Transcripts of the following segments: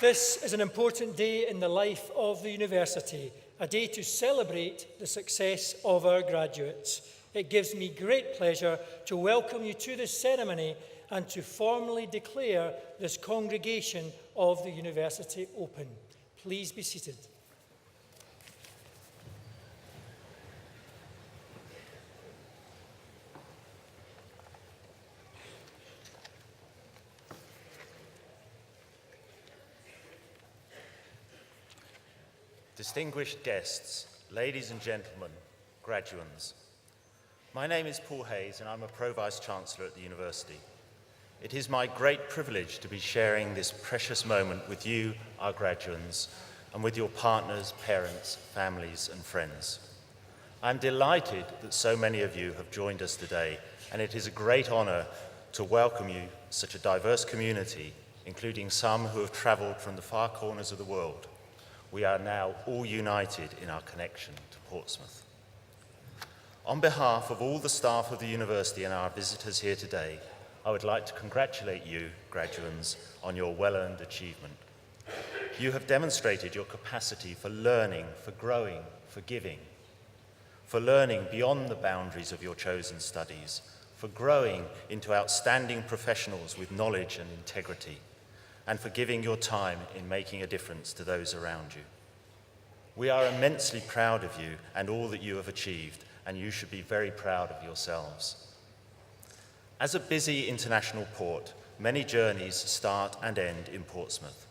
This is an important day in the life of the university, a day to celebrate the success of our graduates. It gives me great pleasure to welcome you to this ceremony and to formally declare this congregation of the university open. Please be seated. Distinguished guests, ladies and gentlemen, graduands. My name is Paul Hayes and I'm a Pro Vice-Chancellor at the University. It is my great privilege to be sharing this precious moment with you, our graduands, and with your partners, parents, families and friends. I'm delighted that so many of you have joined us today, and it is a great honour to welcome you, such a diverse community, including some who have travelled from the far corners of the world. We are now all united in our connection to Portsmouth. On behalf of all the staff of the university and our visitors here today, I would like to congratulate you, graduands, on your well-earned achievement. You have demonstrated your capacity for learning, for growing, for giving, for learning beyond the boundaries of your chosen studies, for growing into outstanding professionals with knowledge and integrity, and for giving your time in making a difference to those around you. We are immensely proud of you and all that you have achieved, and you should be very proud of yourselves. As a busy international port, many journeys start and end in Portsmouth.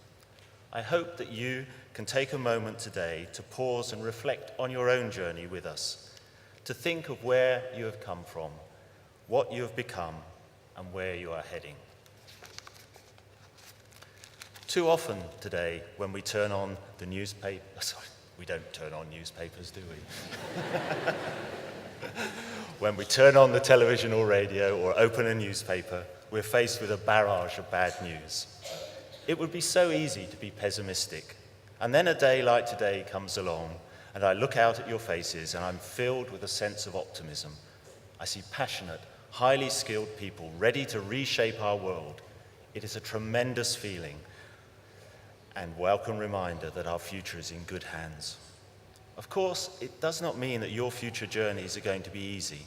I hope that you can take a moment today to pause and reflect on your own journey with us, to think of where you have come from, what you have become, and where you are heading. Too often today, when we turn on the newspaper, we don't turn on newspapers, do we? When we turn on the television or radio or open a newspaper, we're faced with a barrage of bad news. It would be so easy to be pessimistic. And then a day like today comes along, and I look out at your faces and I'm filled with a sense of optimism. I see passionate, highly skilled people ready to reshape our world. It is a tremendous feeling and welcome reminder that our future is in good hands. Of course, it does not mean that your future journeys are going to be easy,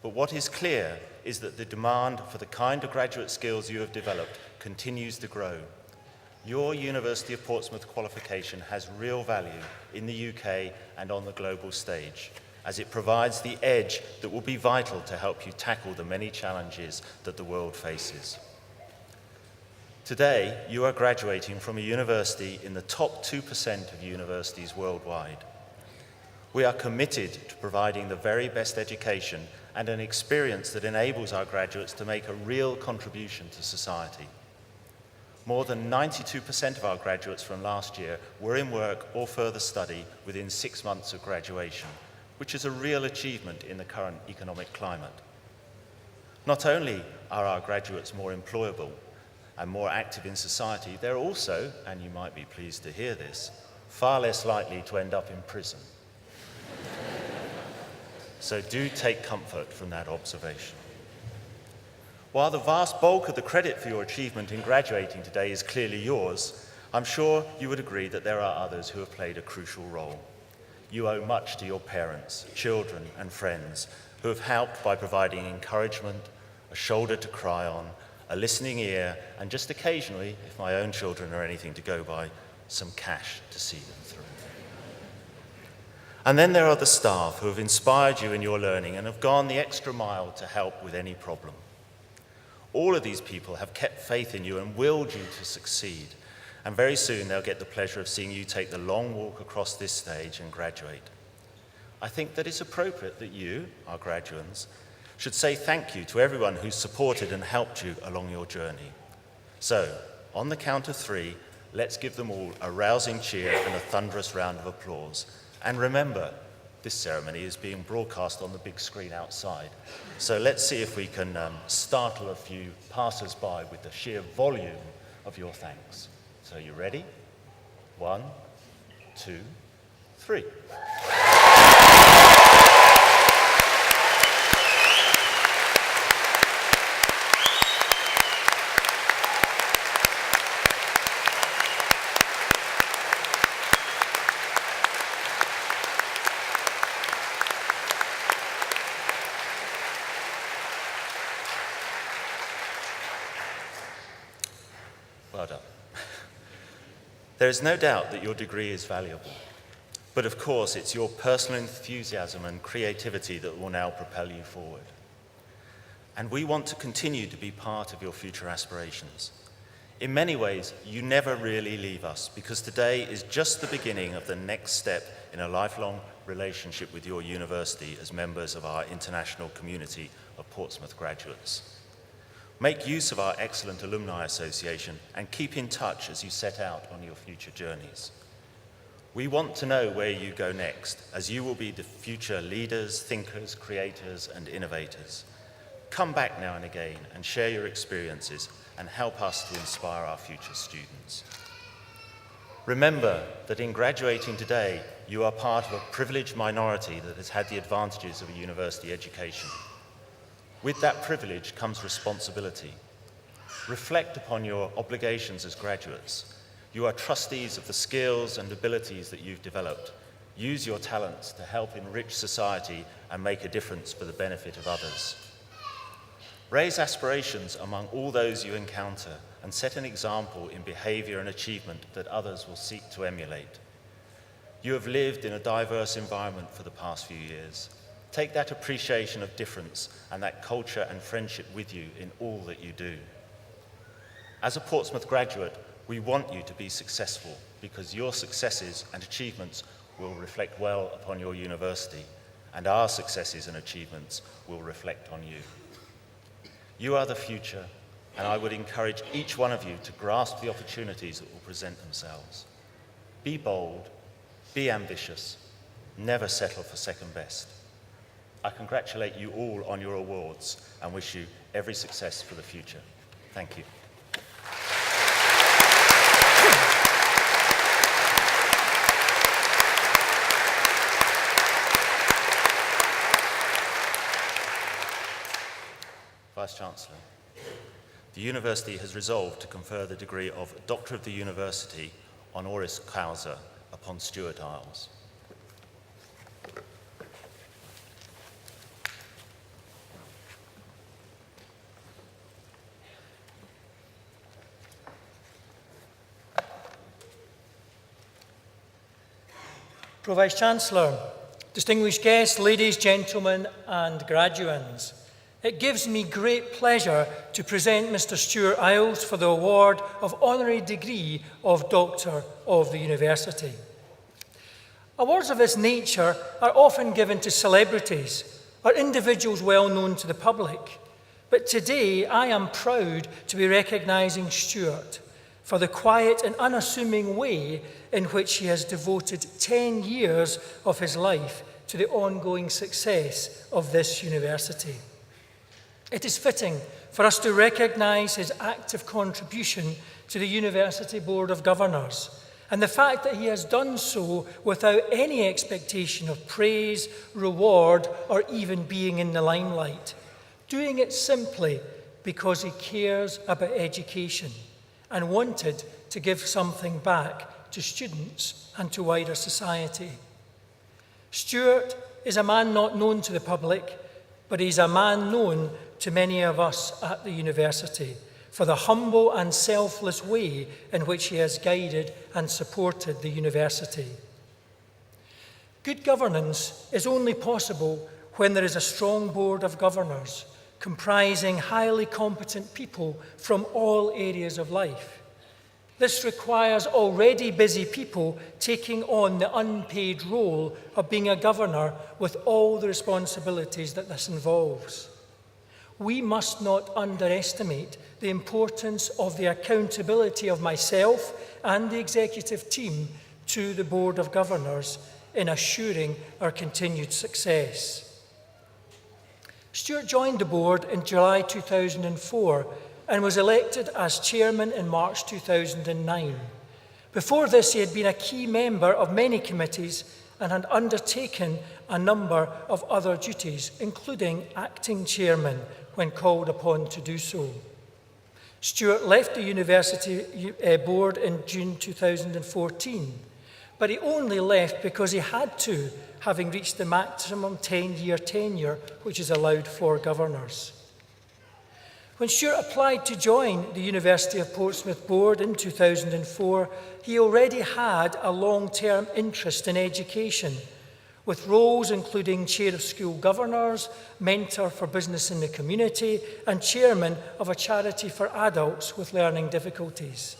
but what is clear is that the demand for the kind of graduate skills you have developed continues to grow. Your University of Portsmouth qualification has real value in the UK and on the global stage, as it provides the edge that will be vital to help you tackle the many challenges that the world faces. Today, you are graduating from a university in the top 2% of universities worldwide. We are committed to providing the very best education and an experience that enables our graduates to make a real contribution to society. More than 92% of our graduates from last year were in work or further study within 6 months of graduation, which is a real achievement in the current economic climate. Not only are our graduates more employable and more active in society, they're also, and you might be pleased to hear this, far less likely to end up in prison. So do take comfort from that observation. While the vast bulk of the credit for your achievement in graduating today is clearly yours, I'm sure you would agree that there are others who have played a crucial role. You owe much to your parents, children, and friends who have helped by providing encouragement, a shoulder to cry on, a listening ear, and just occasionally, if my own children are anything to go by, some cash to see them through. And then there are the staff who have inspired you in your learning and have gone the extra mile to help with any problem. All of these people have kept faith in you and willed you to succeed, and very soon they'll get the pleasure of seeing you take the long walk across this stage and graduate. I think that it's appropriate that you, our graduands, should say thank you to everyone who's supported and helped you along your journey. So, on the count of 3, let's give them all a rousing cheer and a thunderous round of applause. And remember, this ceremony is being broadcast on the big screen outside. So let's see if we can startle a few passers-by with the sheer volume of your thanks. So you ready? 1, 2, 3. Well done. There is no doubt that your degree is valuable, but of course it's your personal enthusiasm and creativity that will now propel you forward. And we want to continue to be part of your future aspirations. In many ways, you never really leave us, because today is just the beginning of the next step in a lifelong relationship with your university as members of our international community of Portsmouth graduates. Make use of our excellent alumni association and keep in touch as you set out on your future journeys. We want to know where you go next, as you will be the future leaders, thinkers, creators, and innovators. Come back now and again and share your experiences and help us to inspire our future students. Remember that in graduating today, you are part of a privileged minority that has had the advantages of a university education. With that privilege comes responsibility. Reflect upon your obligations as graduates. You are trustees of the skills and abilities that you've developed. Use your talents to help enrich society and make a difference for the benefit of others. Raise aspirations among all those you encounter and set an example in behavior and achievement that others will seek to emulate. You have lived in a diverse environment for the past few years. Take that appreciation of difference and that culture and friendship with you in all that you do. As a Portsmouth graduate, we want you to be successful because your successes and achievements will reflect well upon your university, and our successes and achievements will reflect on you. You are the future, and I would encourage each one of you to grasp the opportunities that will present themselves. Be bold, be ambitious, never settle for second best. I congratulate you all on your awards and wish you every success for the future. Thank you. Vice-Chancellor, the University has resolved to confer the degree of Doctor of the University honoris causa upon Stuart Isles. Pro-Vice-Chancellor, distinguished guests, ladies, gentlemen and graduands, it gives me great pleasure to present Mr. Stuart Isles for the award of honorary degree of Doctor of the University. Awards of this nature are often given to celebrities or individuals well known to the public, but today I am proud to be recognising Stuart for the quiet and unassuming way in which he has devoted 10 years of his life to the ongoing success of this university. It is fitting for us to recognise his active contribution to the University Board of Governors, and the fact that he has done so without any expectation of praise, reward, or even being in the limelight, doing it simply because he cares about education and wanted to give something back to students and to wider society. Stuart is a man not known to the public, but he's a man known to many of us at the university for the humble and selfless way in which he has guided and supported the university. Good governance is only possible when there is a strong board of governors comprising highly competent people from all areas of life. This requires already busy people taking on the unpaid role of being a governor with all the responsibilities that this involves. We must not underestimate the importance of the accountability of myself and the executive team to the Board of Governors in assuring our continued success. Stuart joined the board in July 2004 and was elected as chairman in March 2009. Before this, he had been a key member of many committees and had undertaken a number of other duties, including acting chairman when called upon to do so. Stuart left the university board in June 2014, but he only left because he had to, having reached the maximum 10-year tenure which is allowed for governors. When Stuart applied to join the University of Portsmouth Board in 2004, he already had a long-term interest in education, with roles including Chair of School Governors, Mentor for Business in the Community, and Chairman of a charity for adults with learning difficulties.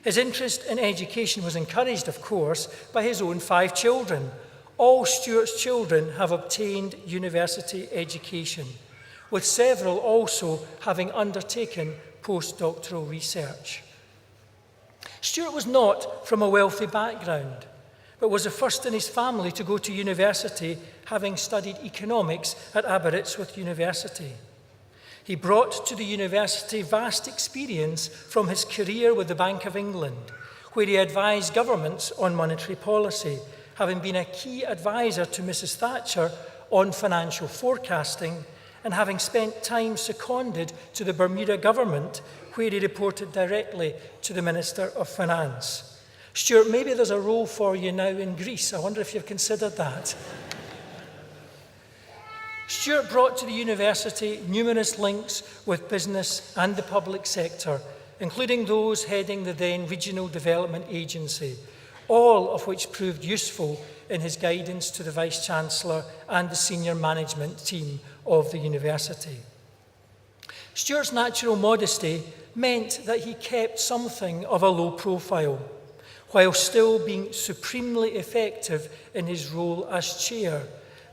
His interest in education was encouraged, of course, by his own 5 children. All Stuart's children have obtained university education, with several also having undertaken postdoctoral research. Stuart was not from a wealthy background, but was the first in his family to go to university, having studied economics at Aberystwyth University. He brought to the university vast experience from his career with the Bank of England, where he advised governments on monetary policy, having been a key advisor to Mrs. Thatcher on financial forecasting, and having spent time seconded to the Bermuda government, where he reported directly to the Minister of Finance. Stuart, maybe there's a role for you now in Greece. I wonder if you've considered that. Stuart brought to the university numerous links with business and the public sector, including those heading the then Regional Development Agency, all of which proved useful in his guidance to the Vice-Chancellor and the senior management team of the university. Stuart's natural modesty meant that he kept something of a low profile, while still being supremely effective in his role as chair,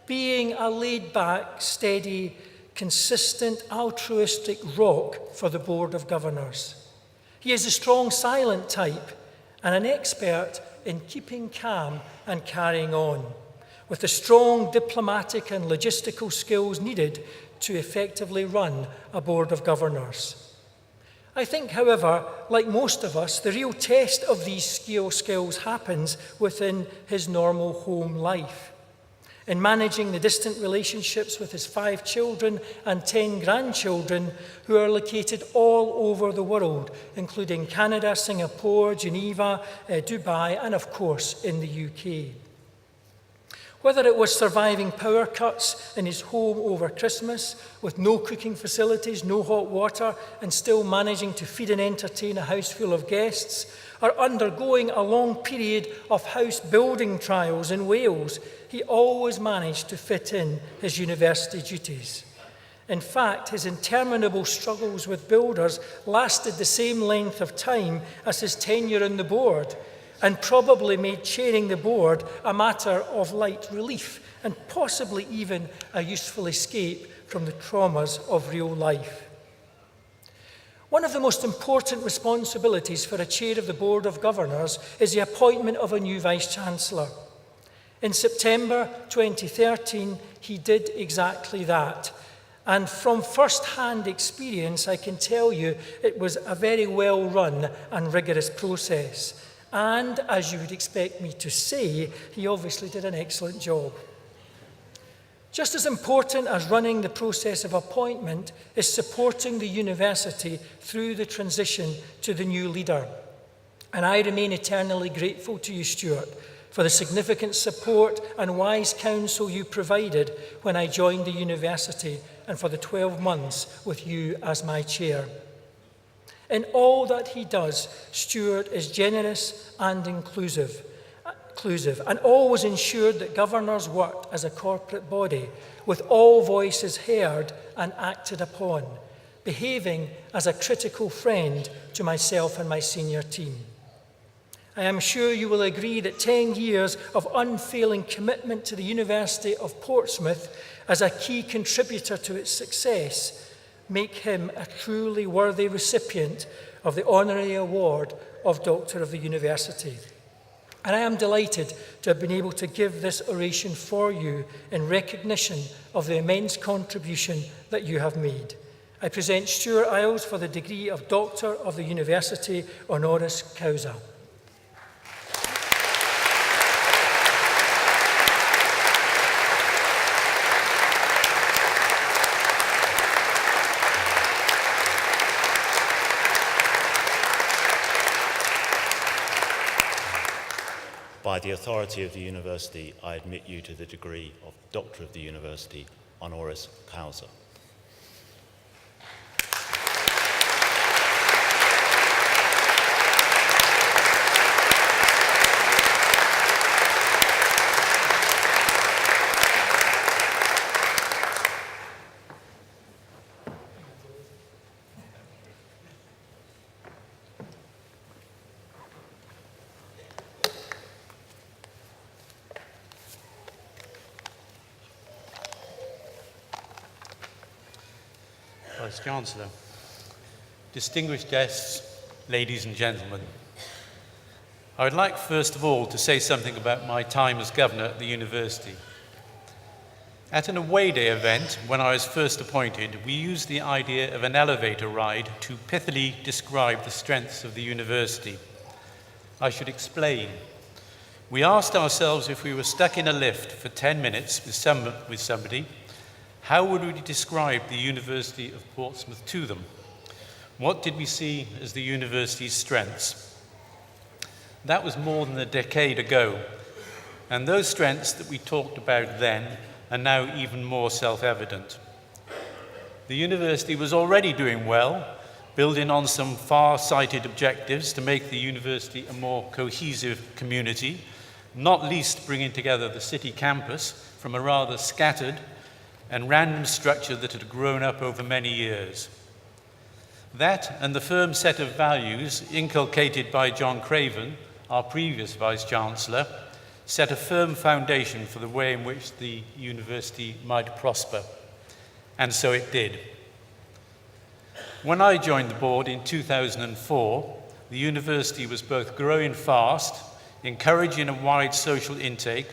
being a laid-back, steady, consistent, altruistic rock for the Board of Governors. He is a strong, silent type and an expert in keeping calm and carrying on, with the strong diplomatic and logistical skills needed to effectively run a Board of Governors. I think, however, like most of us, the real test of these skills happens within his normal home life. In managing the distant relationships with his 5 children and 10 grandchildren who are located all over the world, including Canada, Singapore, Geneva, Dubai, and of course in the UK. Whether it was surviving power cuts in his home over Christmas, with no cooking facilities, no hot water, and still managing to feed and entertain a house full of guests, or undergoing a long period of house building trials in Wales, he always managed to fit in his university duties. In fact, his interminable struggles with builders lasted the same length of time as his tenure on the board, and probably made chairing the board a matter of light relief and possibly even a useful escape from the traumas of real life. One of the most important responsibilities for a chair of the Board of Governors is the appointment of a new Vice-Chancellor. In September 2013, he did exactly that. And from first-hand experience, I can tell you it was a very well-run and rigorous process. And, as you would expect me to say, he obviously did an excellent job. Just as important as running the process of appointment is supporting the university through the transition to the new leader. And I remain eternally grateful to you, Stuart, for the significant support and wise counsel you provided when I joined the university and for the 12 months with you as my chair. In all that he does, Stuart is generous and inclusive, and always ensured that governors worked as a corporate body with all voices heard and acted upon, behaving as a critical friend to myself and my senior team. I am sure you will agree that 10 years of unfailing commitment to the University of Portsmouth as a key contributor to its success make him a truly worthy recipient of the honorary award of Doctor of the University. And I am delighted to have been able to give this oration for you in recognition of the immense contribution that you have made. I present Stuart Isles for the degree of Doctor of the University honoris causa. By the authority of the University, I admit you to the degree of Doctor of the University honoris causa. Vice-Chancellor, distinguished guests, ladies and gentlemen, I would like first of all to say something about my time as governor at the university. At an away day event, when I was first appointed, we used the idea of an elevator ride to pithily describe the strengths of the university. I should explain. We asked ourselves, if we were stuck in a lift for 10 minutes with somebody, how would we describe the University of Portsmouth to them? What did we see as the university's strengths? That was more than a decade ago, and those strengths that we talked about then are now even more self-evident. The university was already doing well, building on some far-sighted objectives to make the university a more cohesive community, not least bringing together the city campus from a rather scattered and random structure that had grown up over many years. That and the firm set of values inculcated by John Craven, our previous Vice-Chancellor, set a firm foundation for the way in which the university might prosper. And so it did. When I joined the board in 2004, the university was both growing fast, encouraging a wide social intake,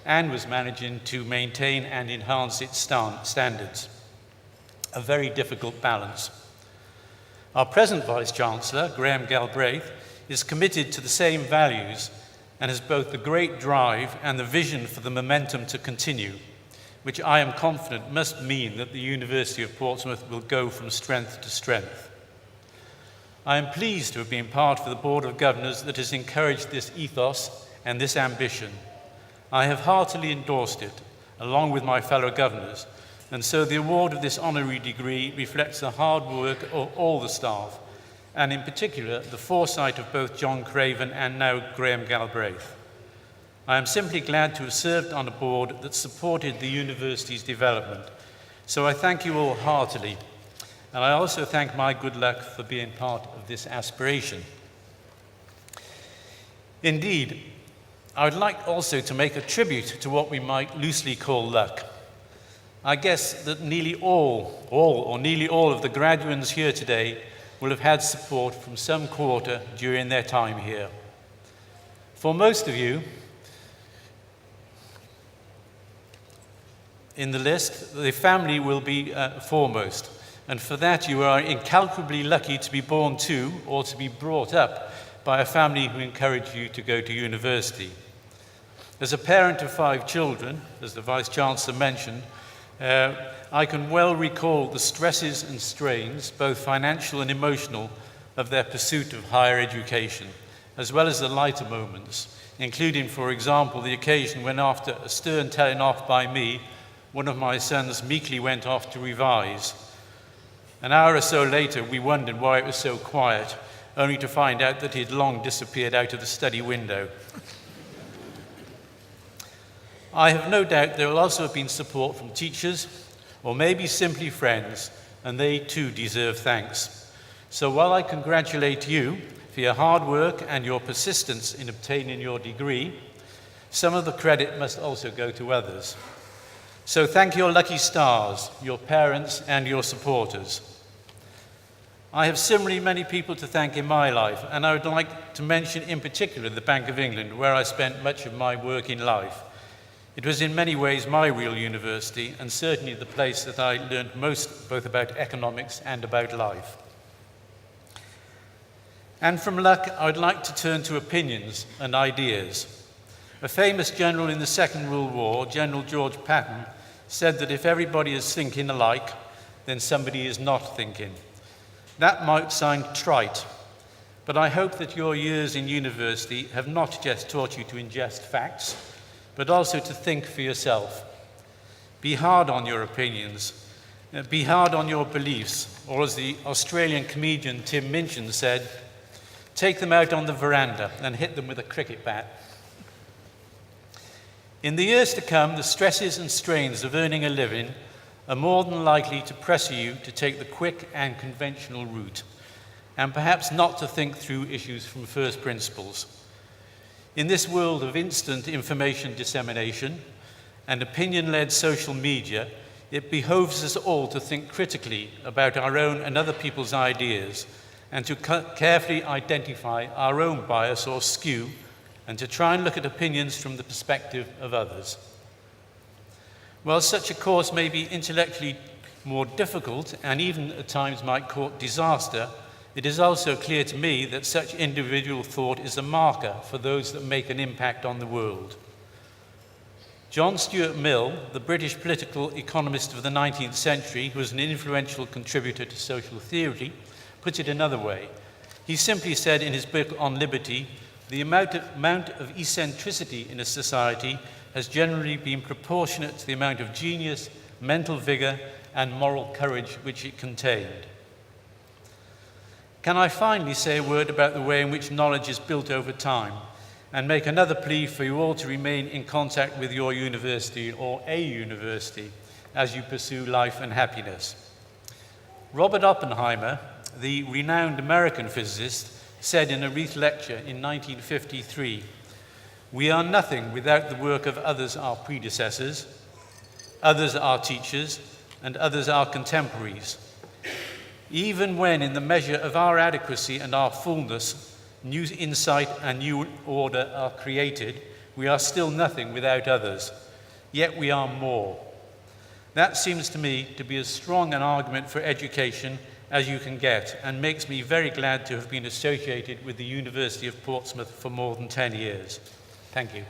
and was managing to maintain and enhance its standards. A very difficult balance. Our present Vice-Chancellor, Graham Galbraith, is committed to the same values and has both the great drive and the vision for the momentum to continue, which I am confident must mean that the University of Portsmouth will go from strength to strength. I am pleased to have been part of the Board of Governors that has encouraged this ethos and this ambition. I have heartily endorsed it, along with my fellow governors, and so the award of this honorary degree reflects the hard work of all the staff, and in particular the foresight of both John Craven and now Graham Galbraith. I am simply glad to have served on a board that supported the university's development, so I thank you all heartily, and I also thank my good luck for being part of this aspiration. Indeed, I would like also to make a tribute to what we might loosely call luck. I guess that nearly all of the graduates here today will have had support from some quarter during their time here. For most of you in the list, the family will be foremost, and for that you are incalculably lucky to be born to or to be brought up by a family who encourage you to go to university. As a parent of 5 children, as the Vice-Chancellor mentioned, I can well recall the stresses and strains, both financial and emotional, of their pursuit of higher education, as well as the lighter moments, including, for example, the occasion when, after a stern telling off by me, one of my sons meekly went off to revise. An hour or so later, we wondered why it was so quiet, only to find out that he had long disappeared out of the study window. I have no doubt there will also have been support from teachers, or maybe simply friends, and they too deserve thanks. So while I congratulate you for your hard work and your persistence in obtaining your degree, some of the credit must also go to others. So thank your lucky stars, your parents and your supporters. I have similarly many people to thank in my life, and I would like to mention in particular the Bank of England, where I spent much of my working life. It was in many ways my real university, and certainly the place that I learned most both about economics and about life. And from luck, I would like to turn to opinions and ideas. A famous general in the Second World War, General George Patton, said that if everybody is thinking alike, then somebody is not thinking. That might sound trite, but I hope that your years in university have not just taught you to ingest facts, but also to think for yourself. Be hard on your opinions, be hard on your beliefs, or as the Australian comedian Tim Minchin said, take them out on the veranda and hit them with a cricket bat. In the years to come, the stresses and strains of earning a living are more than likely to pressure you to take the quick and conventional route, and perhaps not to think through issues from first principles. In this world of instant information dissemination and opinion-led social media, it behoves us all to think critically about our own and other people's ideas and to carefully identify our own bias or skew and to try and look at opinions from the perspective of others. While such a course may be intellectually more difficult and even at times might court disaster, it is also clear to me that such individual thought is a marker for those that make an impact on the world. John Stuart Mill, the British political economist of the 19th century, who was an influential contributor to social theory, put it another way. He simply said in his book on liberty, the amount of eccentricity in a society has generally been proportionate to the amount of genius, mental vigor, and moral courage which it contained. Can I finally say a word about the way in which knowledge is built over time, and make another plea for you all to remain in contact with your university or a university as you pursue life and happiness. Robert Oppenheimer, the renowned American physicist, said in a Reith lecture in 1953, "We are nothing without the work of others, our predecessors, others our teachers, and others our contemporaries. Even when in the measure of our adequacy and our fullness, new insight and new order are created, we are still nothing without others, yet we are more." That seems to me to be as strong an argument for education as you can get, and makes me very glad to have been associated with the University of Portsmouth for more than 10 years. Thank you.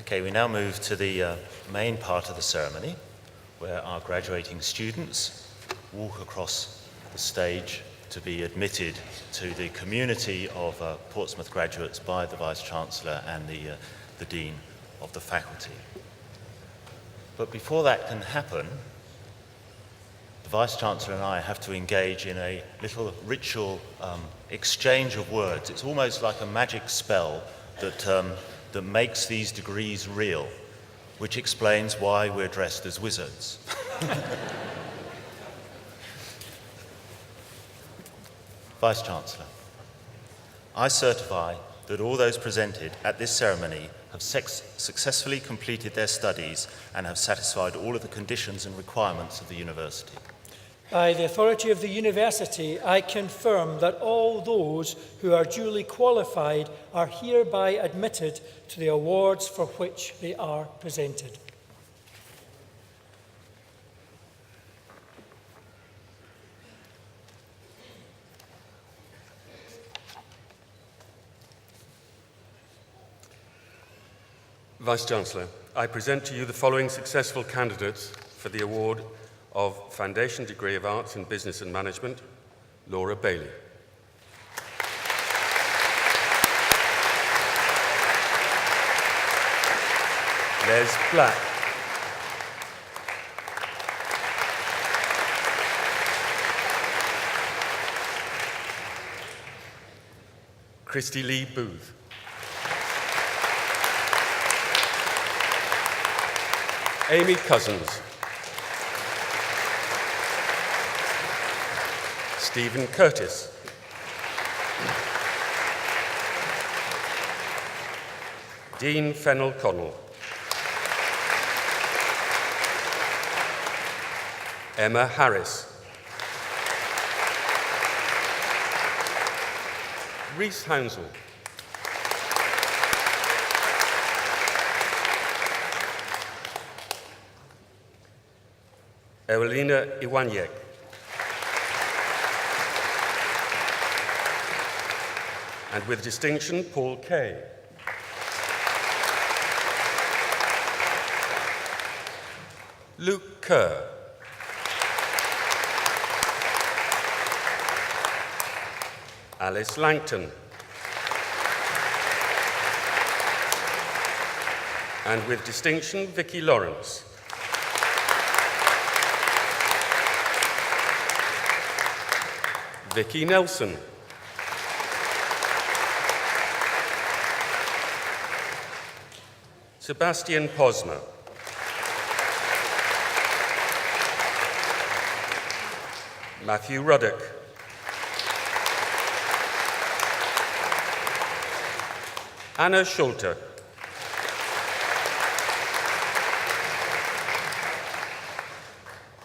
Okay, we now move to the main part of the ceremony, where our graduating students walk across the stage to be admitted to the community of Portsmouth graduates by the Vice-Chancellor and the Dean of the faculty. But before that can happen, the Vice-Chancellor and I have to engage in a little ritual exchange of words. It's almost like a magic spell that makes these degrees real, which explains why we're dressed as wizards. Vice-Chancellor, I certify that all those presented at this ceremony have successfully completed their studies and have satisfied all of the conditions and requirements of the university. By the authority of the university, I confirm that all those who are duly qualified are hereby admitted to the awards for which they are presented. Vice-Chancellor, I present to you the following successful candidates for the award of Foundation Degree of Arts in Business and Management, Laura Bailey. Les Black. Christy Lee Booth. Amy Cousins. Stephen Curtis. Dean Fennell Connell. Emma Harris. Rhys Hounsell. Ewelina Iwanyek. And with distinction, Paul Kay. Luke Kerr. Alice Langton. And with distinction, Vicky Lawrence. Vicky Nelson. Sebastian Posma. Matthew Ruddock. Anna Schulte.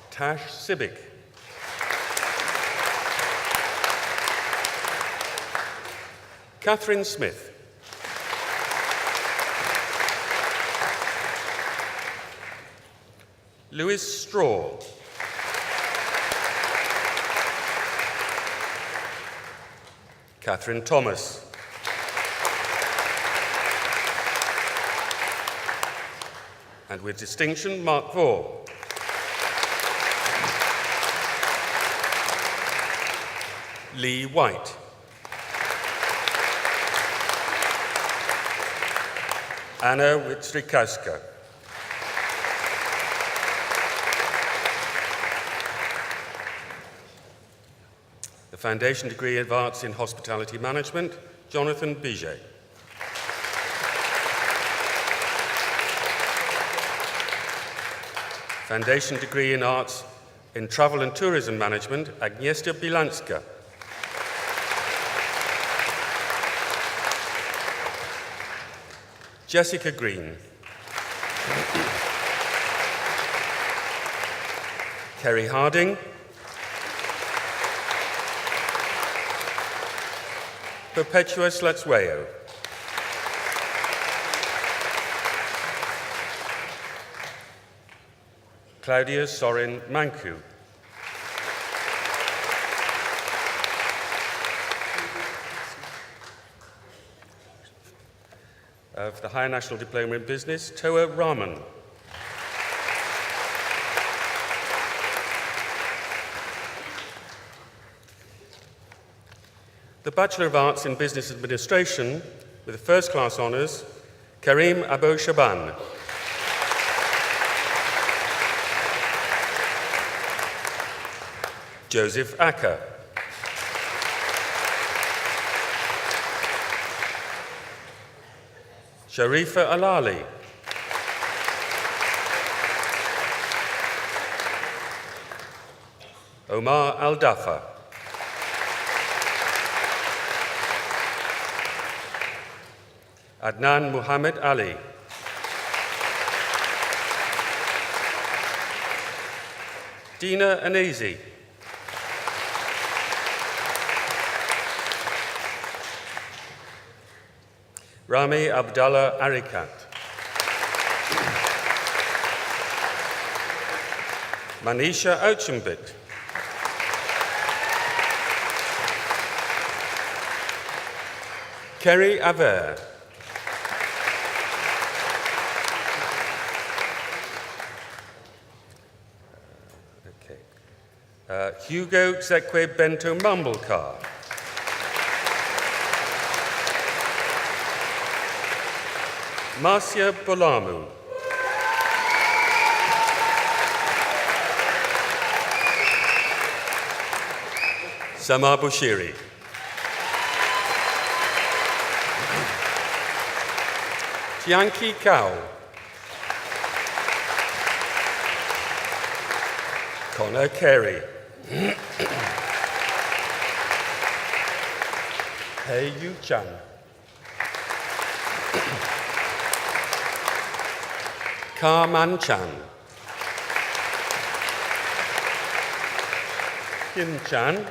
Tash Sibic. Catherine Smith. Louis Straw. Catherine Thomas. And with distinction, Mark Vaugh. Lee White. Anna Witstrikowska. The Foundation Degree of Arts in Hospitality Management, Jonathan Biget. Foundation Degree in Arts in Travel and Tourism Management, Agnieszka Bilanska. Jessica Green. Kerry Harding. Perpetua Slutswayo. Claudia Sorin Manku. Of the Higher National Diploma in Business, Toa Rahman. The Bachelor of Arts in Business Administration, with the first class honours, Karim Abo Shaban. Joseph Acker. Sharifa Alali. Omar Al-Dafa. Adnan Muhammad Ali. Dina Anesi. Rami Abdallah Arikat. Manisha Auchambit. Kerry Aver. Hugo Zekwe Bento Mumblecar. Marcia Bolamu. Samar Bushiri. Tianki Kao. Connor Carey. Hei Yu Chan. Ka Man Chan. Kim Chan.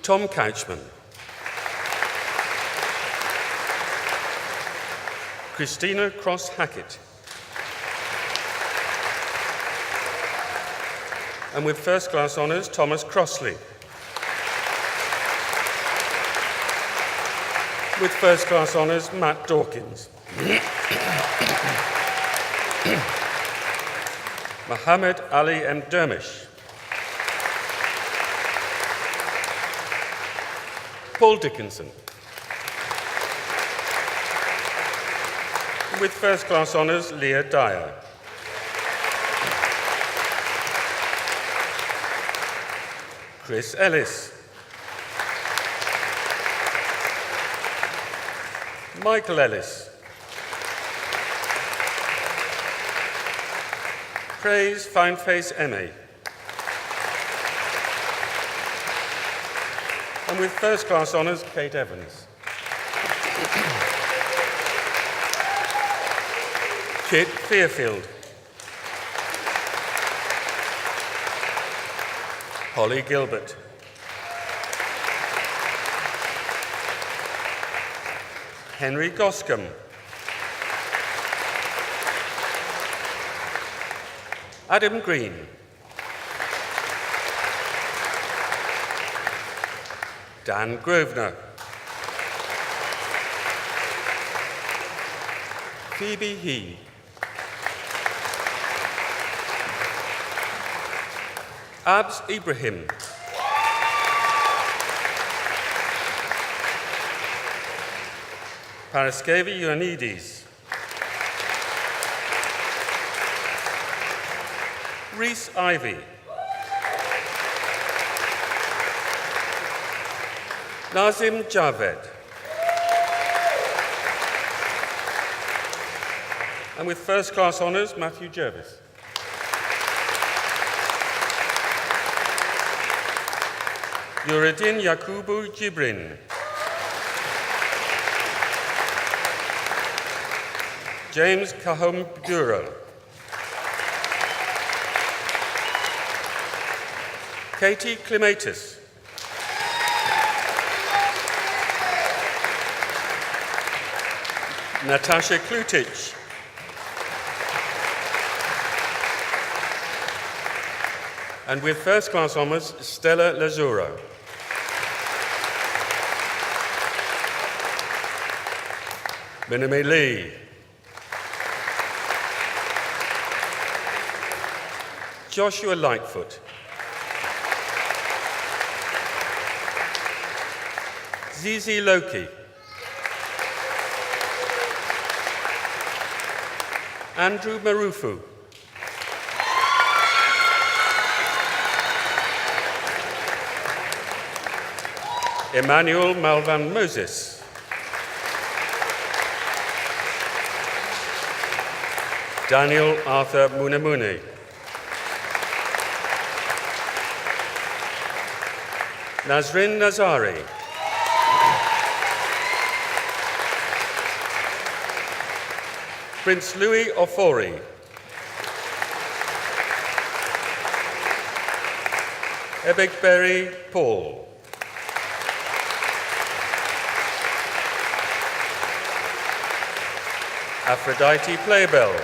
Tom Couchman. Christina Cross Hackett. And with first class honours, Thomas Crossley. With first class honours, Matt Dawkins. Mohammed Ali M. Dermish. Paul Dickinson. With first class honours, Leah Dyer. Chris Ellis. Michael Ellis. Praise Fineface Emmy. And with first-class honours, Kate Evans. Kit Fairfield. Holly Gilbert. Henry Goscombe. Adam Green. Dan Grosvenor. Phoebe He. Abs Ibrahim. Paraskevi Ioannidis. Rhys Ivy. Nazim Javed. And with first-class honours, Matthew Jervis. Nuruddin Yakubu Jibrin. James Kahom Bural. Katie Klimatis. Natasha Klutic. And with first-class honours, Stella Lazuro. Miname Lee. Joshua Lightfoot. Zizi Loki. Andrew Marufu. Emmanuel Malvan Moses. Daniel Arthur Munamuni. Nazrin Nazari. Prince Louis Ofori. Ebegberry Paul. Aphrodite Playbell.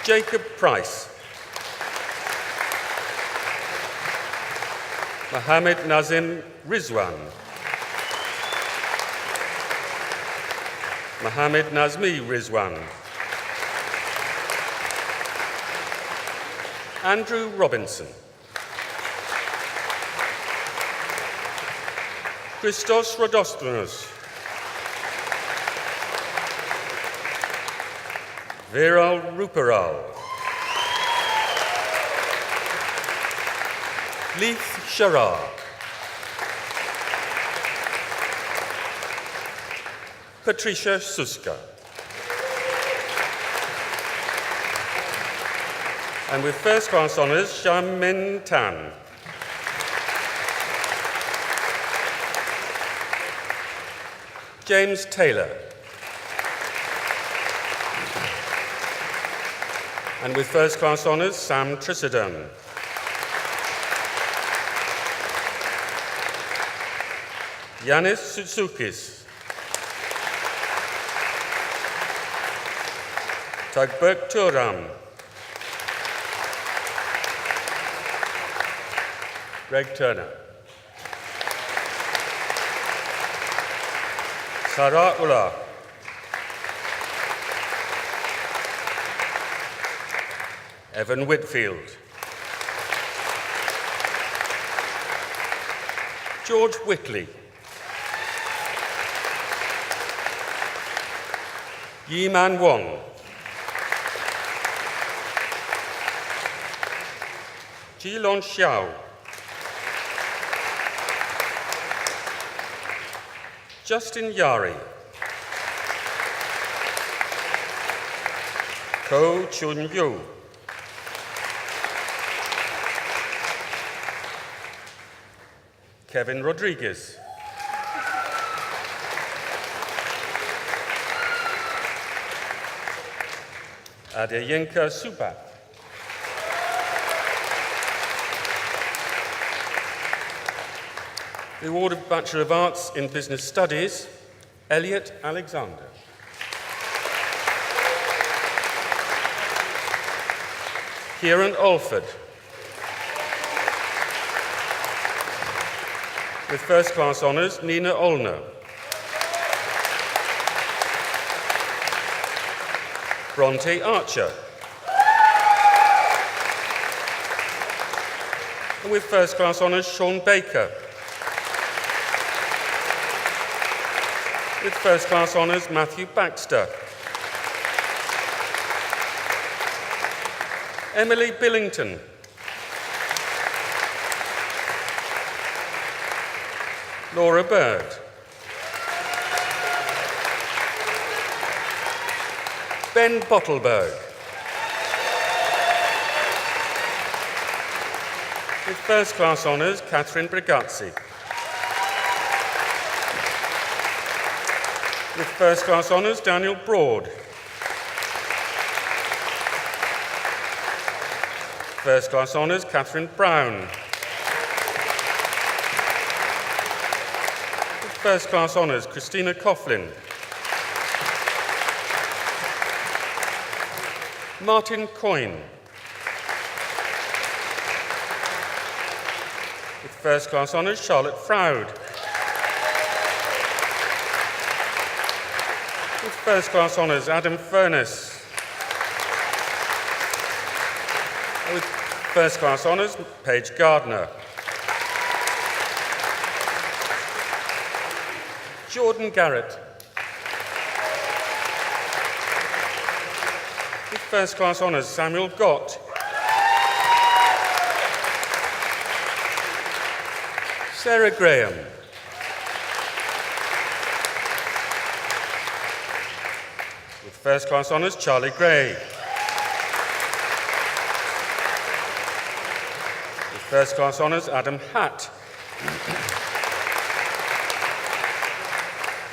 Jacob Price. Mohammed Nazim Rizwan. Mohammed Nazmi Rizwan. Andrew Robinson. Christos Rodostonos. Viral Ruparal. Leith Sharar. Patricia Suska. And with first-class honours, Xiamen Tan. James Taylor. And with first-class honours, Sam Trissidon. Yanis Sutsukis. Tagbek Turam. Greg Turner. Sarah Ullah. Evan Whitfield. George Whitley. Yiman Wong. Jilon Xiao. Justin Yari. Ko Chun Yu. Kevin Rodriguez. Adeyinka Subat. The award of Bachelor of Arts in Business Studies, Elliot Alexander. Kieran Alford. With first class honours, Nina Olner. Bronte Archer. And with first class honours, Sean Baker. With first class honours, Matthew Baxter. Emily Billington. Laura Bird. Ben Bottleberg. With first class honours, Catherine Brigazzi. With first class honours, Daniel Broad. First class honours, Catherine Brown. With first class honours, Christina Coughlin. Martin Coyne. With first class honours, Charlotte Froud. With first class honours, Adam Furness. With first class honours, Paige Gardner. Jordan Garrett. With first class honours, Samuel Gott. Sarah Graham. With first class honours, Charlie Gray. With first class honours, Adam Hatt.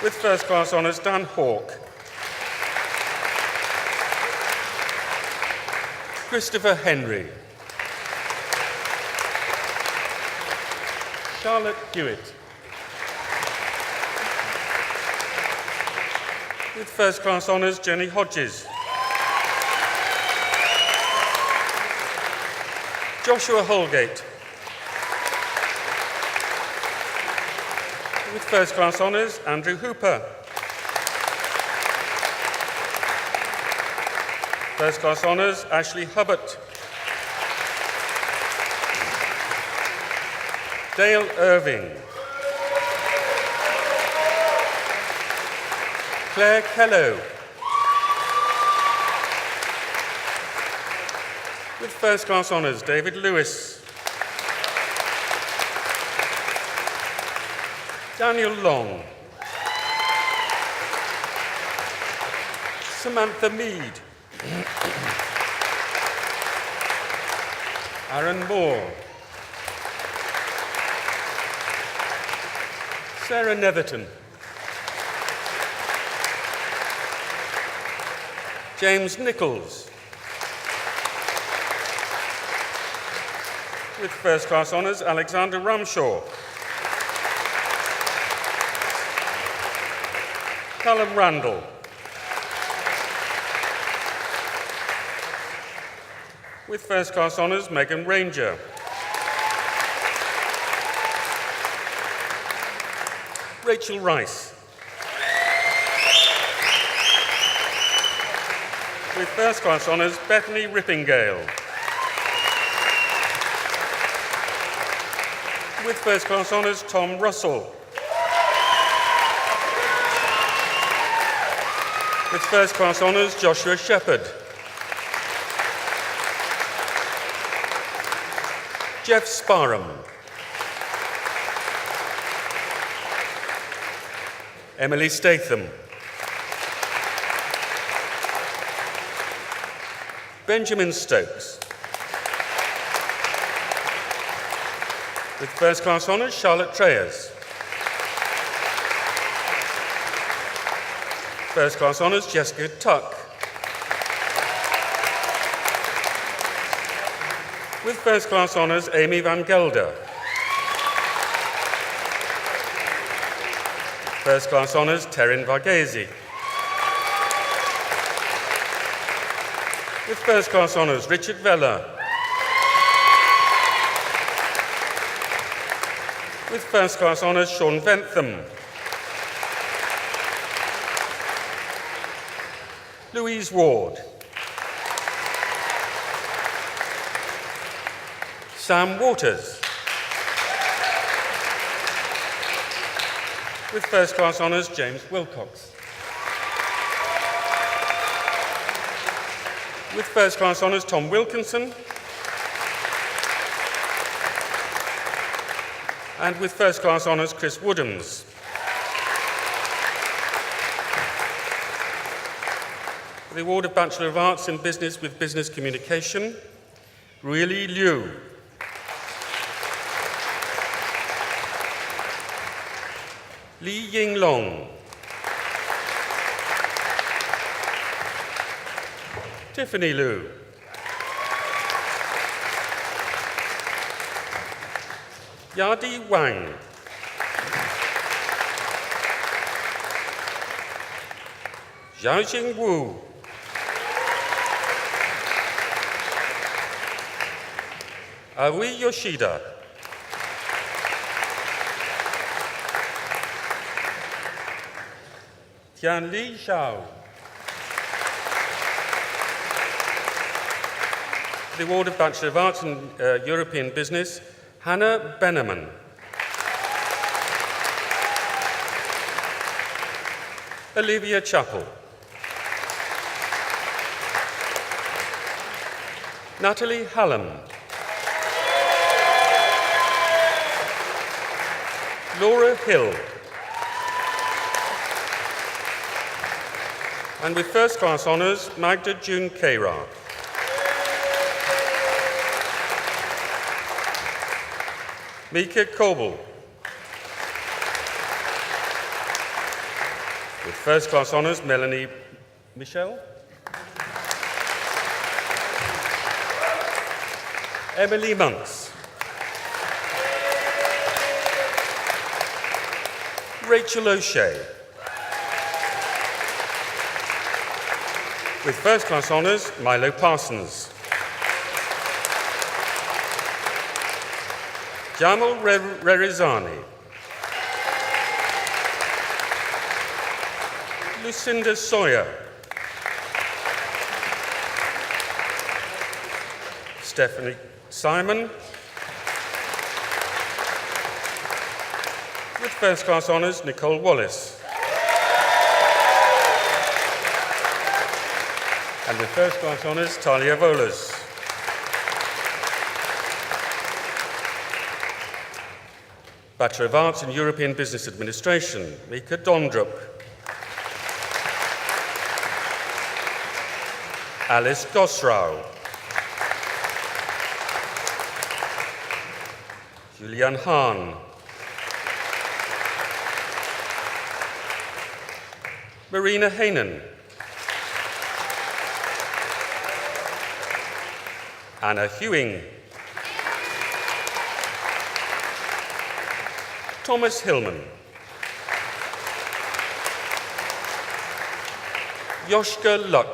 With first class honours, Dan Hawke. Christopher Henry. Charlotte Hewitt. With first class honours, Jenny Hodges. Joshua Holgate. With first class honours, Andrew Hooper. First class honours, Ashley Hubbard. Dale Irving. Claire Kello. With first class honours, David Lewis. Daniel Long. Samantha Mead. Aaron Moore. Sarah Netherton. James Nichols. With first class honours, Alexander Ramshaw. Callum Randall. With first class honours, Megan Ranger. Rachel Rice. With first class honours, Bethany Rippingale. With first class honours, Tom Russell. With first class honours, Joshua Shepherd. Jeff Sparham. Emily Statham. Benjamin Stokes. With first-class honours, Charlotte Treyers. First-class honours, Jessica Tuck. With first-class honours, Amy Van Gelder. First-class honours, Terrin Varghese. With first-class honours, Richard Vella. With first-class honours, Sean Bentham. Louise Ward. Sam Waters. With first-class honours, James Wilcox. With first-class honours, Tom Wilkinson. And with first-class honours, Chris Woodhams. For the award of Bachelor of Arts in Business with Business Communication, Ruili Liu. Li Ying Long. Tiffany Liu. Yadi Wang. Xiaojing Wu. Aoi Yoshida. Tianli Zhao. The award of Bachelor of Arts in European Business, Hannah Benneman. Olivia Chappell. Natalie Hallam. Laura Hill. And with first-class honours, Magda June Kera. Mika Coble. With first-class honours, Melanie Michelle. Emily Monks. Rachel O'Shea. With first-class honours, Milo Parsons. Jamal Rerizani. Lucinda Sawyer. Stephanie Simon. With first-class honours, Nicole Wallace. And with first-class honours, Talia Volas. Bachelor of Arts in European Business Administration, Mika Dondrup. Alice Gosrau. Julian Hahn. Marina Hainan. Anna Hewing. Thomas Hillman. Yoshka Luck.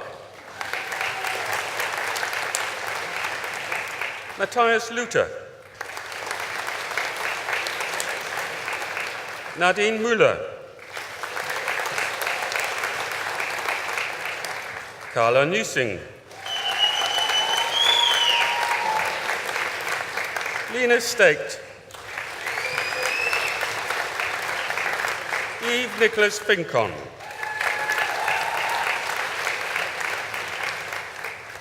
Matthias Luther. Nadine Müller. Carla Nusing. Lena Staked. Eve Nicholas Fincon.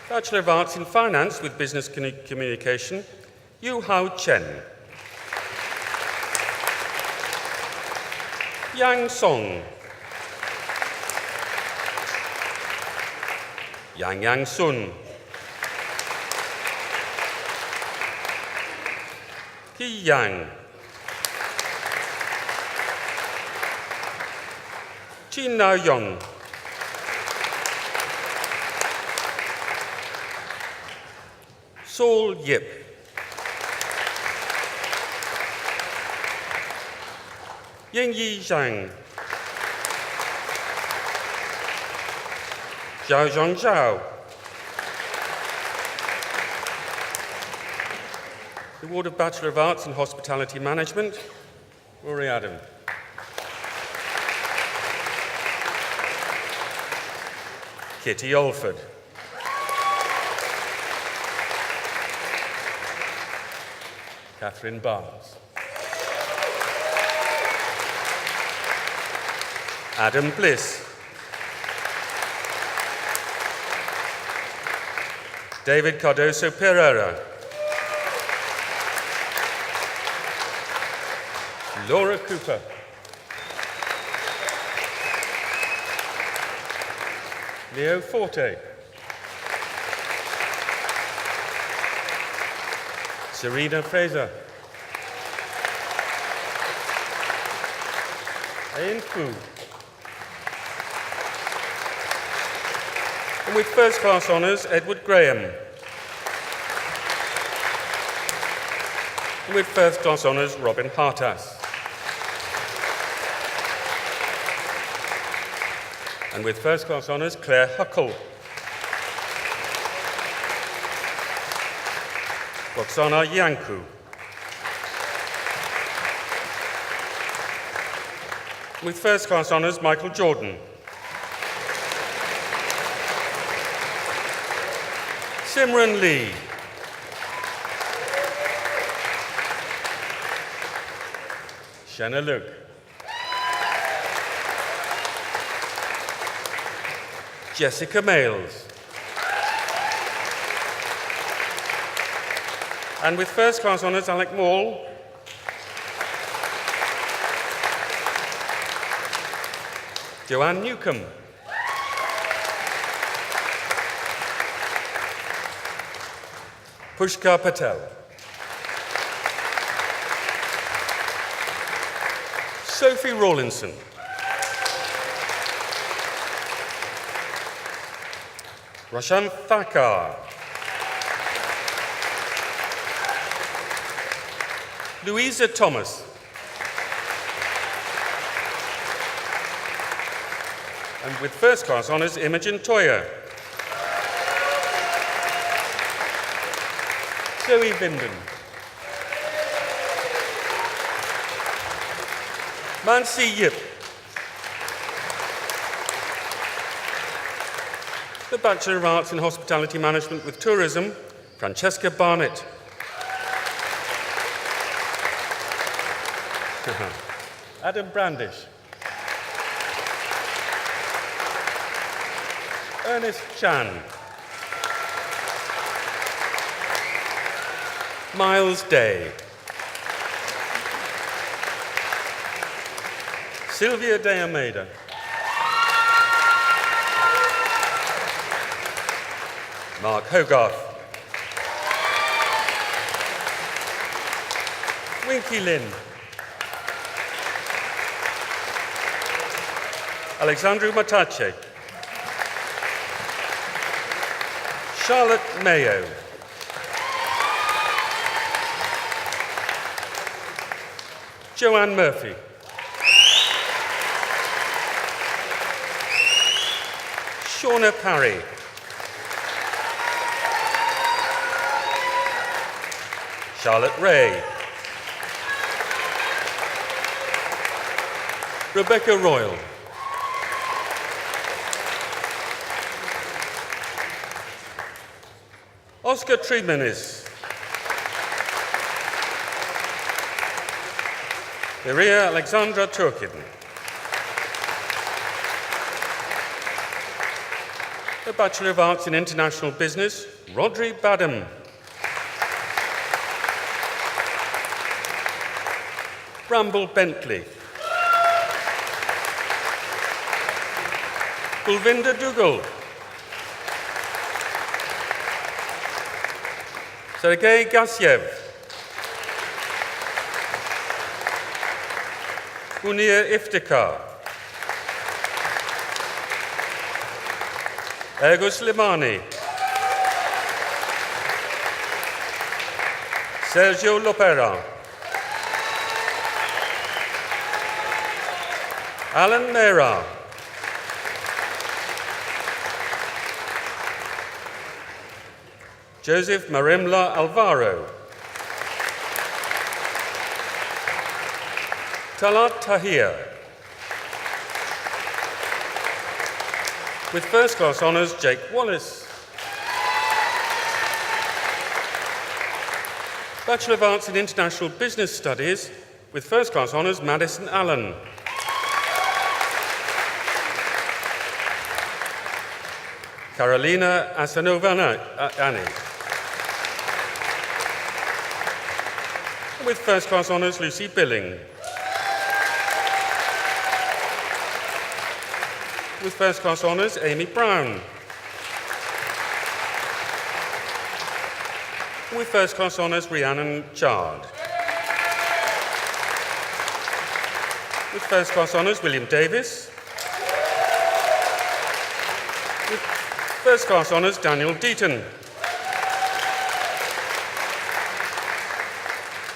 Bachelor of Arts in Finance with Business Communication, Yu Hao Chen. Yang Song. Yang Yang Sun. Pi Yang. Chin Nao Yong. Saul Yip. Ying Yi Zhang. Zhao Zhong Zhao. The Award of Bachelor of Arts in Hospitality Management, Rory Adam. Kitty Alford. Catherine Barnes. Adam Bliss. David Cardoso Pereira. Laura Cooper. Leo Forte. Serena Fraser. Ian Fu. And with first class honours, Edward Graham. And with first class honours, Robin Hartas. And with first class honours, Claire Huckle. Roxana Yanku. With first class honours, Michael Jordan. Simran Lee. Shanna Luke. Jessica Males. And with first class honours, Alec Maul. Joanne Newcomb. Pushkar Patel. Sophie Rawlinson. Roshan Thakkar. Louisa Thomas. And with first class honours, Imogen Toya. Zoe Vinden. Mansi Yip. The Bachelor of Arts in Hospitality Management with Tourism, Francesca Barnett. Adam Brandish. Ernest Chan. Miles Day. Sylvia de Almeida. Mark Hogarth. Winky Lin. Alexandru Matache. Charlotte Mayo. Joanne Murphy. Shauna Parry. Charlotte Ray. Rebecca Royal. Oscar Treemanis. Maria Alexandra Turkin. The Bachelor of Arts in International Business, Rodri Badham. Bramble Bentley. Kulvinder Dugal. Sergei Gasyev. Munir Iftikhar, Ergus Limani, Sergio Lopera, Alan Mera, Joseph Marimla Alvaro, Talat Tahir, with first class honours Jake Wallace, Bachelor of Arts in International Business Studies, with first class honours Madison Allen, Carolina Asanovani, with first class honours Lucy Billing, with first class honours Amy Brown, with first class honours Rhiannon Chard, with first class honours William Davis, with first class honours Daniel Deaton,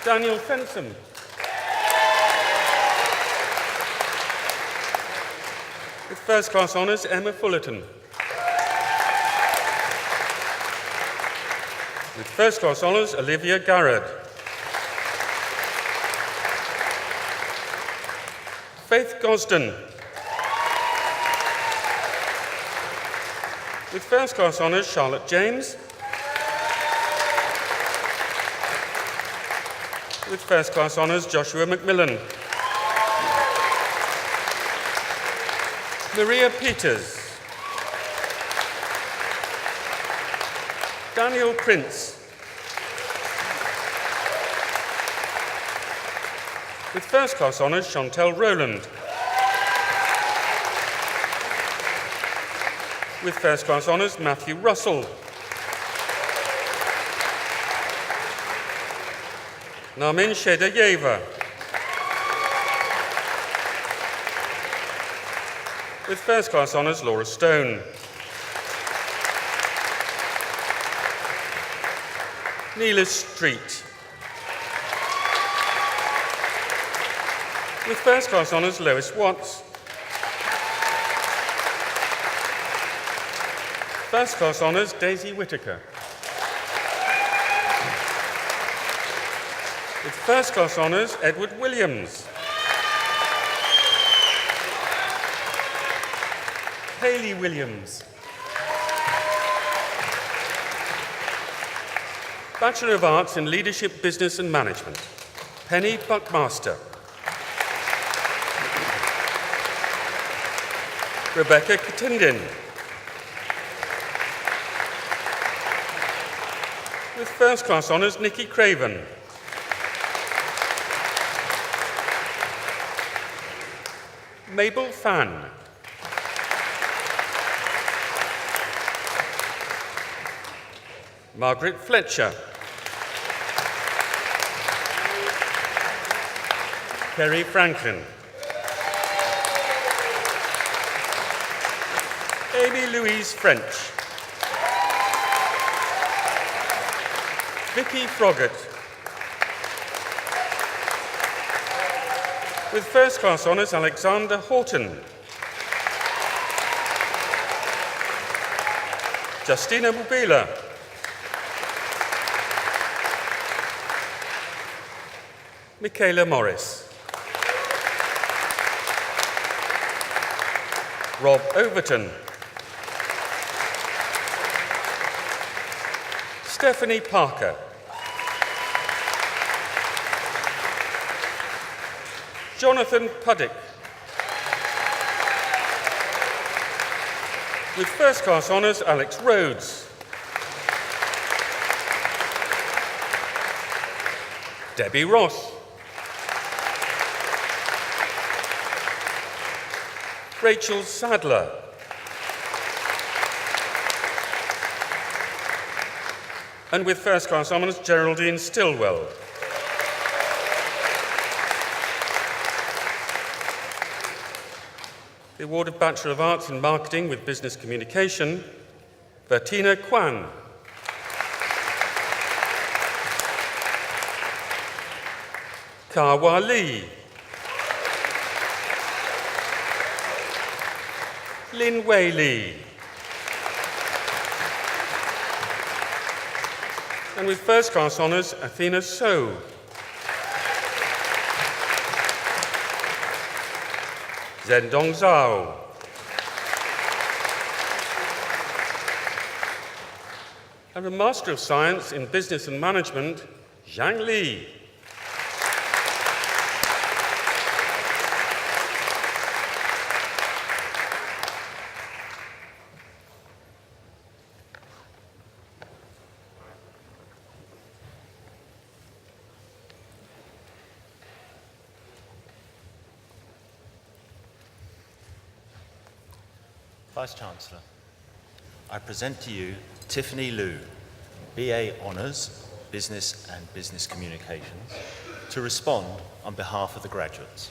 Daniel Fensom, with first class honours Emma Fullerton, with first class honours Olivia Garrard, Faith Gosden, with first class honours Charlotte James, with first class honours Joshua Macmillan, Maria Peters, Daniel Prince, with first class honours Chantel Rowland, with first class honours Matthew Russell, Namin Shedayeva, with first class honours Laura Stone, Neela Street, with first class honours Lois Watts, first class honours Daisy Whittaker, with first class honours Edward Williams, Hayley Williams, Bachelor of Arts in Leadership, Business and Management, Penny Buckmaster, Rebecca Katindin, with first class honours Nikki Craven, Mabel Fan, Margaret Fletcher, Kerry Franklin, Amy Louise French, Vicky Froggatt, with first class honours Alexander Horton, Justina Mubila, Michaela Morris, Rob Overton, Stephanie Parker, Jonathan Puddick, with first class honours Alex Rhodes, Debbie Ross, Rachel Sadler, and with first class honours Geraldine Stillwell, The award of Bachelor of Arts in Marketing with Business Communication, Bertina Kwan. Kawa Lee. Lin Wei Lee. And with first class honours, Athena So. Zhendong Zhao. And a Master of Science in Business and Management, Zhang Li. Vice-Chancellor, I present to you Tiffany Liu, BA Honours, Business and Business Communications, to respond on behalf of the graduates.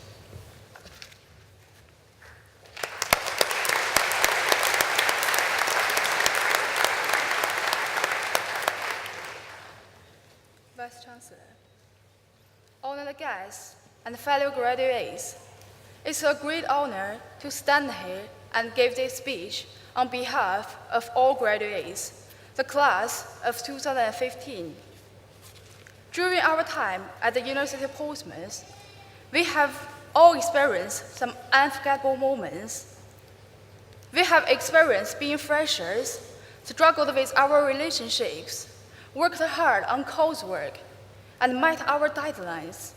Vice-Chancellor, honored guests and fellow graduates, it's a great honor to stand here and give this speech on behalf of all graduates, the class of 2015. During our time at the University of Portsmouth, we have all experienced some unforgettable moments. We have experienced being freshers, struggled with our relationships, worked hard on coursework, and met our deadlines.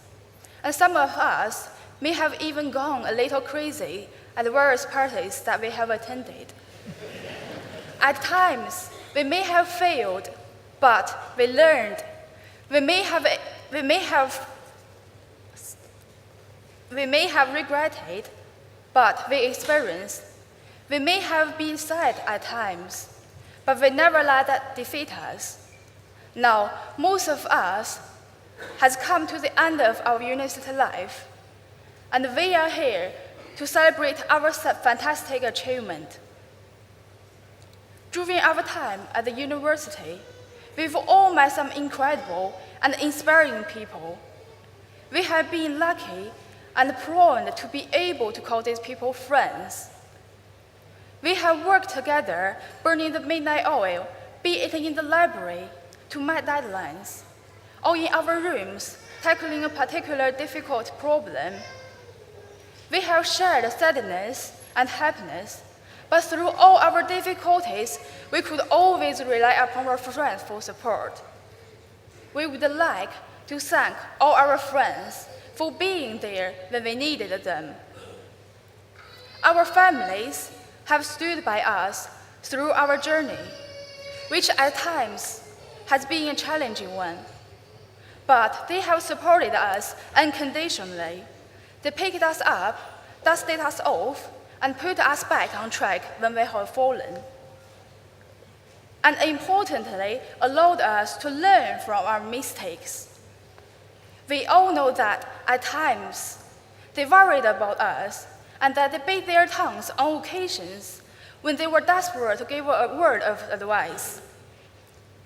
And some of us may have even gone a little crazy at various parties that we have attended. At times, we may have failed, but we learned. We may have regretted, but we experienced. We may have been sad at times, but we never let that defeat us. Now, most of us has come to the end of our university life, and we are here to celebrate our fantastic achievement. During our time at the university, we've all met some incredible and inspiring people. We have been lucky and proud to be able to call these people friends. We have worked together, burning the midnight oil, be it in the library, to meet deadlines, or in our rooms, tackling a particular difficult problem. We have shared sadness and happiness, but through all our difficulties, we could always rely upon our friends for support. We would like to thank all our friends for being there when we needed them. Our families have stood by us through our journey, which at times has been a challenging one. But they have supported us unconditionally. They picked us up, dusted us off, and put us back on track when we have fallen. And importantly, allowed us to learn from our mistakes. We all know that at times, they worried about us and that they bit their tongues on occasions when they were desperate to give a word of advice.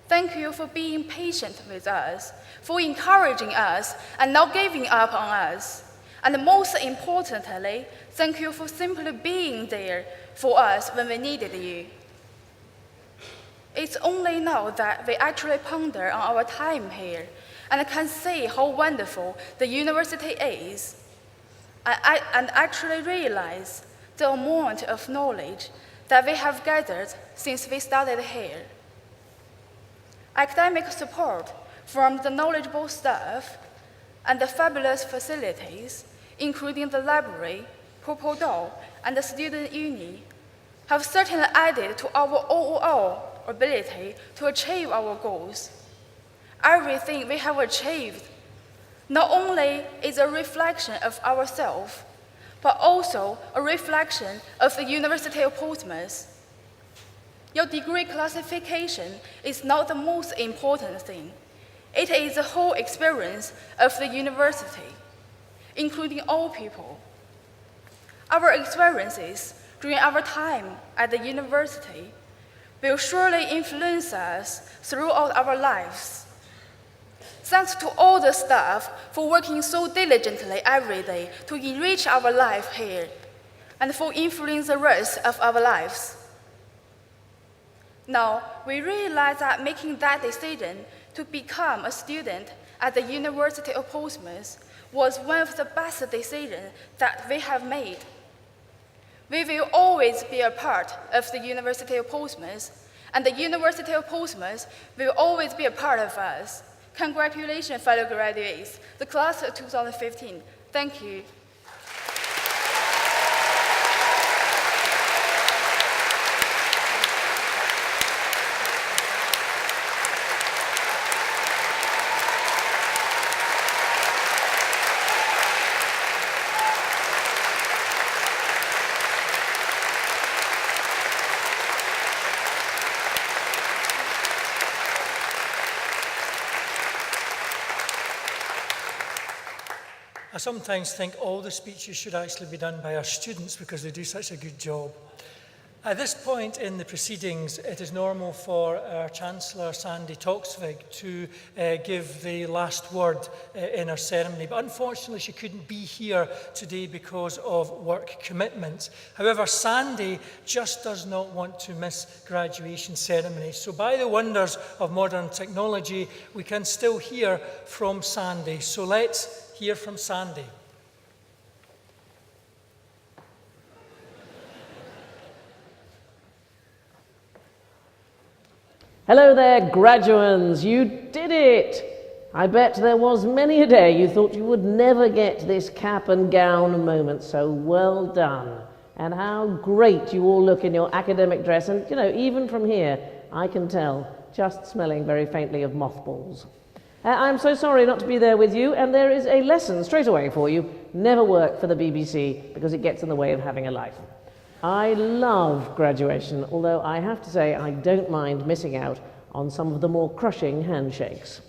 Thank you for being patient with us, for encouraging us and not giving up on us. And most importantly, thank you for simply being there for us when we needed you. It's only now that we actually ponder on our time here and can see how wonderful the university is, and actually realize the amount of knowledge that we have gathered since we started here. Academic support from the knowledgeable staff and the fabulous facilities, including the library, Purple Door, and the student uni, have certainly added to our overall ability to achieve our goals. Everything we have achieved not only is a reflection of ourselves, but also a reflection of the University of Portsmouth. Your degree classification is not the most important thing. It is the whole experience of the university, including all people. Our experiences during our time at the university will surely influence us throughout our lives. Thanks to all the staff for working so diligently every day to enrich our life here and for influencing the rest of our lives. Now, we realize that making that decision to become a student at the University of Portsmouth was one of the best decisions that we have made. We will always be a part of the University of Portsmouth, and the University of Portsmouth will always be a part of us. Congratulations, fellow graduates, the class of 2015. Thank you. I sometimes think all the speeches should actually be done by our students because they do such a good job. At this point in the proceedings, it is normal for our Chancellor, Sandy Toksvig, to give the last word in our ceremony. But unfortunately, she couldn't be here today because of work commitments. However, Sandy just does not want to miss graduation ceremony. So by the wonders of modern technology, we can still hear from Sandy. So let's hear from Sandy. Hello there, graduands. You did it. I bet there was many a day you thought you would never get this cap and gown moment, so well done. And how great you all look in your academic dress, and even from here, I can tell, just smelling very faintly of mothballs. I'm so sorry not to be there with you, and there is a lesson straight away for you. Never work for the BBC because it gets in the way of having a life. I love graduation, although I have to say I don't mind missing out on some of the more crushing handshakes.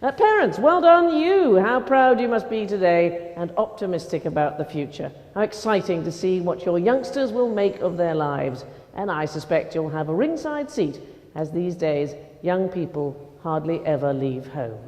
Parents, well done you! How proud you must be today and optimistic about the future. How exciting to see what your youngsters will make of their lives. And I suspect you'll have a ringside seat, as these days young people hardly ever leave home.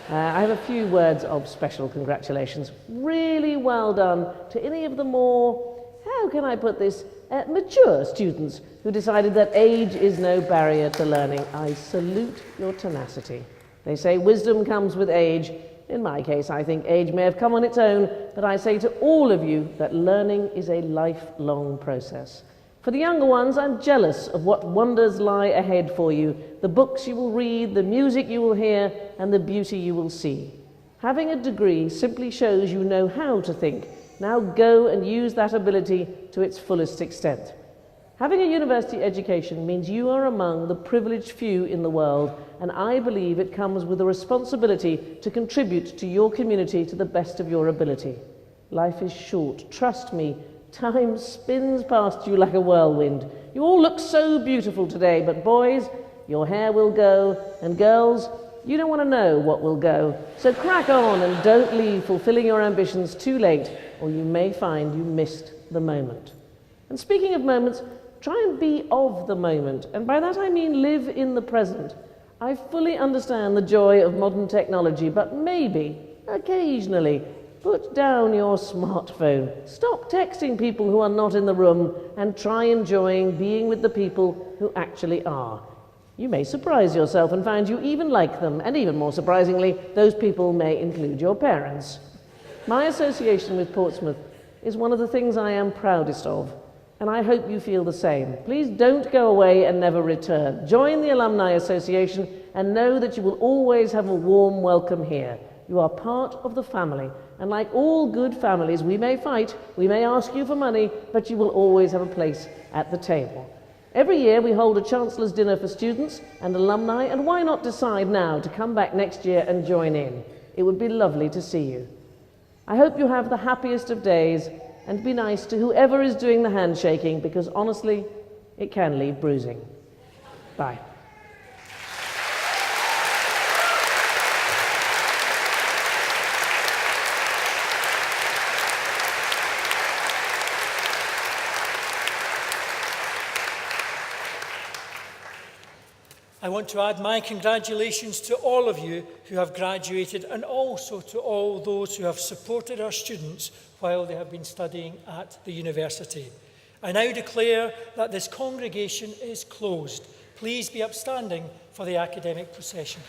I have a few words of special congratulations. Really well done to any of the more, how can I put this, mature students who decided that age is no barrier to learning. I salute your tenacity. They say wisdom comes with age. In my case, I think age may have come on its own, but I say to all of you that learning is a lifelong process. For the younger ones, I'm jealous of what wonders lie ahead for you, the books you will read, the music you will hear, and the beauty you will see. Having a degree simply shows you know how to think. Now go and use that ability to its fullest extent. Having a university education means you are among the privileged few in the world, and I believe it comes with a responsibility to contribute to your community to the best of your ability. Life is short, trust me. Time spins past you like a whirlwind. You all look so beautiful today, but boys, your hair will go, and girls, you don't want to know what will go. So crack on and don't leave fulfilling your ambitions too late, or you may find you missed the moment. And speaking of moments, try and be of the moment, and by that I mean live in the present. I fully understand the joy of modern technology, but maybe, occasionally, put down your smartphone. Stop texting people who are not in the room and try enjoying being with the people who actually are. You may surprise yourself and find you even like them, and even more surprisingly, those people may include your parents. My association with Portsmouth is one of the things I am proudest of, and I hope you feel the same. Please don't go away and never return. Join the Alumni Association and know that you will always have a warm welcome here. You are part of the family, and like all good families, we may fight, we may ask you for money, but you will always have a place at the table. Every year we hold a Chancellor's Dinner for students and alumni, and why not decide now to come back next year and join in? It would be lovely to see you. I hope you have the happiest of days, and be nice to whoever is doing the handshaking, because honestly, it can leave bruising. Bye. I want to add my congratulations to all of you who have graduated and also to all those who have supported our students while they have been studying at the university. I now declare that this congregation is closed. Please be upstanding for the academic procession.